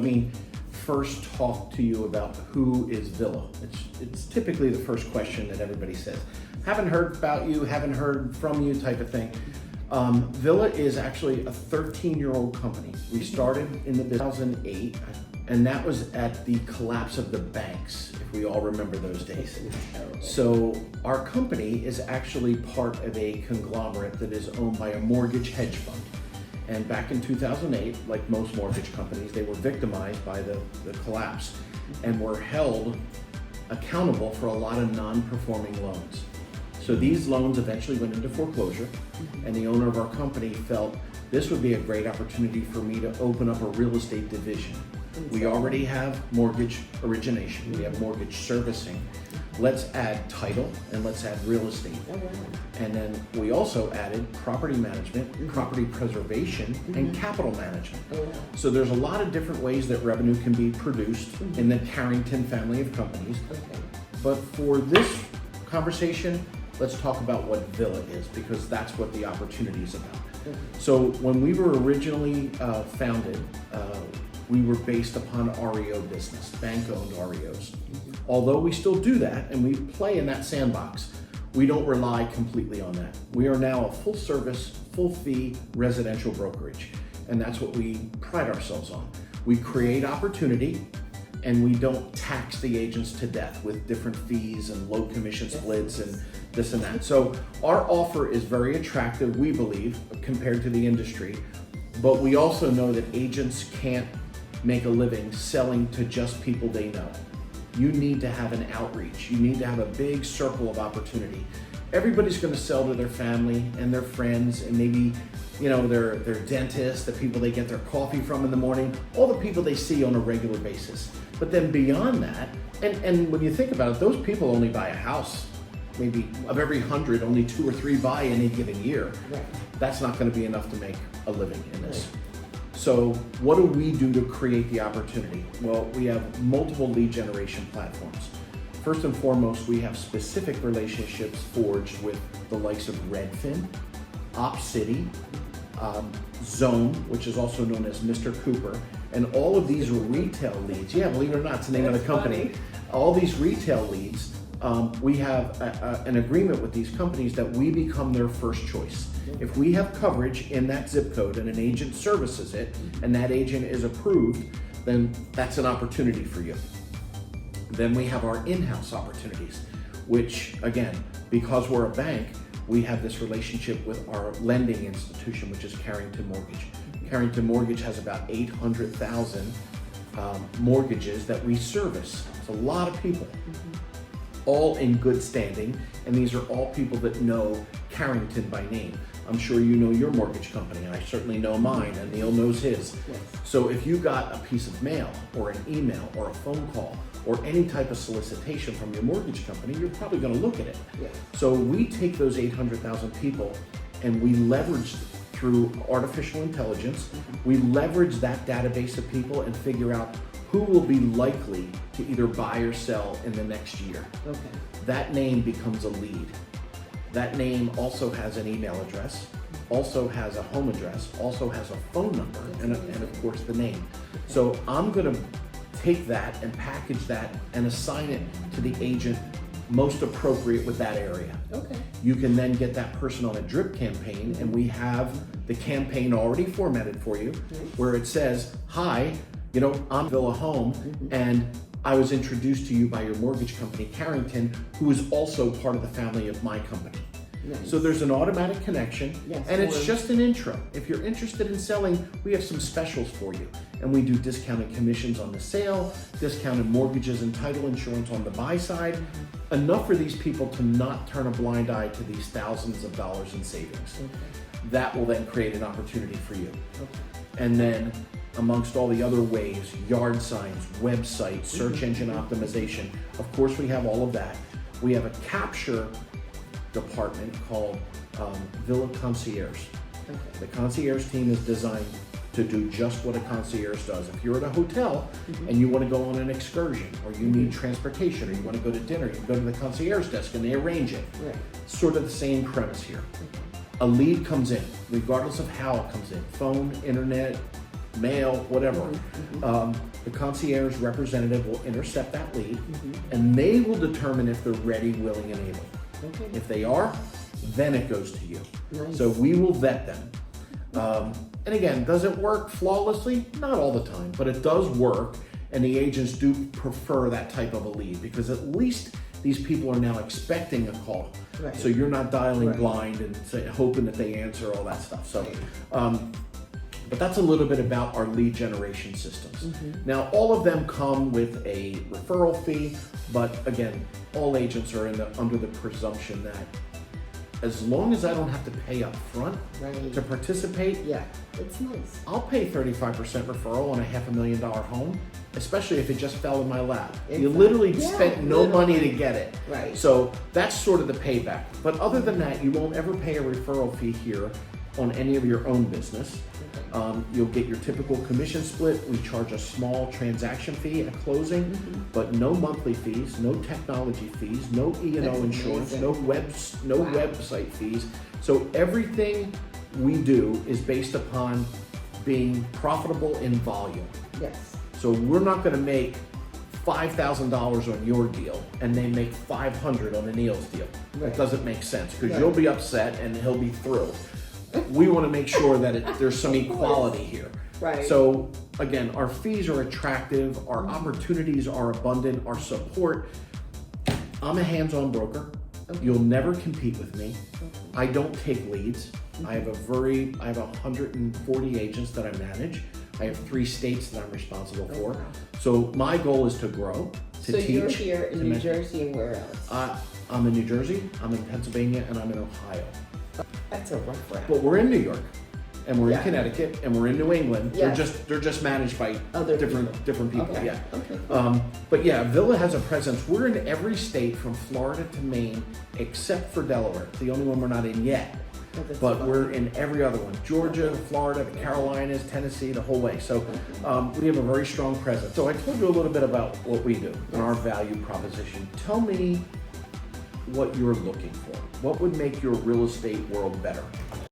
Let me first talk to you about who is Vylla. It's typically the first question that everybody says. Haven't heard about you, haven't heard from you type of thing. Vylla is actually a 13-year-old company. We started in the 2008, and that was at the collapse of the banks, if we all remember those days. So our company is actually part of a conglomerate that is owned by a mortgage hedge fund. And back in 2008, like most mortgage companies, they were victimized by the collapse and were held accountable for a lot of non-performing loans. So these loans eventually went into foreclosure, and the owner of our company felt this would be a great opportunity for me to open up a real estate division. We already have mortgage origination, we have mortgage servicing. Let's add title and let's add real estate. And then we also added property management, property preservation, and capital management. So there's a lot of different ways that revenue can be produced in the Carrington family of companies. But for this conversation, let's talk about what Vylla is, because that's what the opportunity is about. So when we were originally founded, we were based upon REO business, bank-owned REOs. Although we still do that and we play in that sandbox, we don't rely completely on that. We are now a full-service, full-fee residential brokerage, and that's what we pride ourselves on. We create opportunity, and we don't tax the agents to death with different fees and low commission splits and this and that. So our offer is very attractive, we believe, compared to the industry, but we also know that agents can't make a living selling to just people they know. You need to have an outreach. You need to have a big circle of opportunity. Everybody's going to sell to their family and their friends and maybe, their dentist, the people they get their coffee from in the morning, all the people they see on a regular basis. But then beyond that, and when you think about it, those people only buy a house. Maybe of every 100, only 2 or 3 buy in any given year. That's not going to be enough to make a living in this. So what do we do to create the opportunity? Well, we have multiple lead generation platforms. First and foremost, we have specific relationships forged with the likes of Redfin, OpCity, Zone, which is also known as Mr. Cooper, and all of these retail leads. Yeah, believe it or not, it's the name of the company. All these retail leads, we have an agreement with these companies that we become their first choice. If we have coverage in that zip code and an agent services it and that agent is approved, then that's an opportunity for you. Then we have our in-house opportunities, which again, because we're a bank, we have this relationship with our lending institution, which is Carrington Mortgage. Carrington Mortgage has about 800,000 mortgages that we service. It's a lot of people. All in good standing, and these are all people that know Carrington by name. I'm sure you know your mortgage company, and I certainly know mine, and Neil knows his. So if you got a piece of mail or an email or a phone call or any type of solicitation from your mortgage company, you're probably going to look at it. So we take those 800,000 people and we leverage through artificial intelligence, we leverage that database of people and figure out who will be likely to either buy or sell in the next year. That name becomes a lead. That name also has an email address, also has a home address, also has a phone number, and of course the name. So I'm gonna take that and package that and assign it to the agent most appropriate with that area. You can then get that person on a drip campaign, and we have the campaign already formatted for you, where it says, hi, I'm Vylla Home, and I was introduced to you by your mortgage company, Carrington, who is also part of the family of my company. So there's an automatic connection, and it's just an intro. If you're interested in selling, we have some specials for you. And we do discounted commissions on the sale, discounted mortgages and title insurance on the buy side, enough for these people to not turn a blind eye to these thousands of dollars in savings. That will then create an opportunity for you. And then amongst all the other ways, yard signs, website, search engine optimization, of course we have all of that. We have a capture department called Vylla Concierge. The concierge team is designed to do just what a concierge does. If you're at a hotel and you want to go on an excursion, or you need transportation, or you want to go to dinner, you go to the concierge desk and they arrange it. Sort of the same premise here. A lead comes in, regardless of how it comes in, phone, internet, mail, whatever. The concierge representative will intercept that lead, and they will determine if they're ready, willing, and able. Okay. If they are, then it goes to you. Nice. So we will vet them. And again, does it work flawlessly? Not all the time, but it does work, and the agents do prefer that type of a lead because at least these people are now expecting a call. Right. So you're not dialing Right. blind and hoping that they answer, all that stuff. So, but that's a little bit about our lead generation systems. Now, all of them come with a referral fee, but again, all agents are under the presumption that as long as I don't have to pay up front Right. to participate, Yeah, it's nice. I'll pay 35% referral on a $500,000 home, especially if it just fell in my lap. You Exactly. literally Yeah, spent no money to get it. Right. So that's sort of the payback. But other than that, you won't ever pay a referral fee here on any of your own business. You'll get your typical commission split. We charge a small transaction fee at closing, but no monthly fees, no technology fees, no E&O That's insurance, amazing. no Wow. website fees. So everything we do is based upon being profitable in volume. Yes. So we're not going to make $5,000 on your deal and they make $500 on Anil's deal. That Right. doesn't make sense because Right. you'll be upset and he'll be thrilled. We want to make sure that there's some equality here. Right. So again, our fees are attractive, our opportunities are abundant, our support. I'm a hands-on broker. You'll never compete with me. I don't take leads. I have 140 agents that I manage. I have 3 states that I'm responsible for. So my goal is to grow, to So teach. you're here in to New mentor. Jersey and where else? I'm in New Jersey, I'm in Pennsylvania, and I'm in Ohio. That's a rough round. But we're in New York, and we're Yeah. in Connecticut, and we're in New England. Yeah. They're just managed by Other different people. Okay. Yeah. Okay. But yeah, Vylla has a presence. We're in every state from Florida to Maine, except for Delaware. It's the only one we're not in yet. Oh, that's But fun. we're in every other one. Georgia, Florida, the Carolinas, Tennessee, the whole way. So we have a very strong presence. So I told you a little bit about what we do and our value proposition. Tell me what you're looking for. What would make your real estate world better?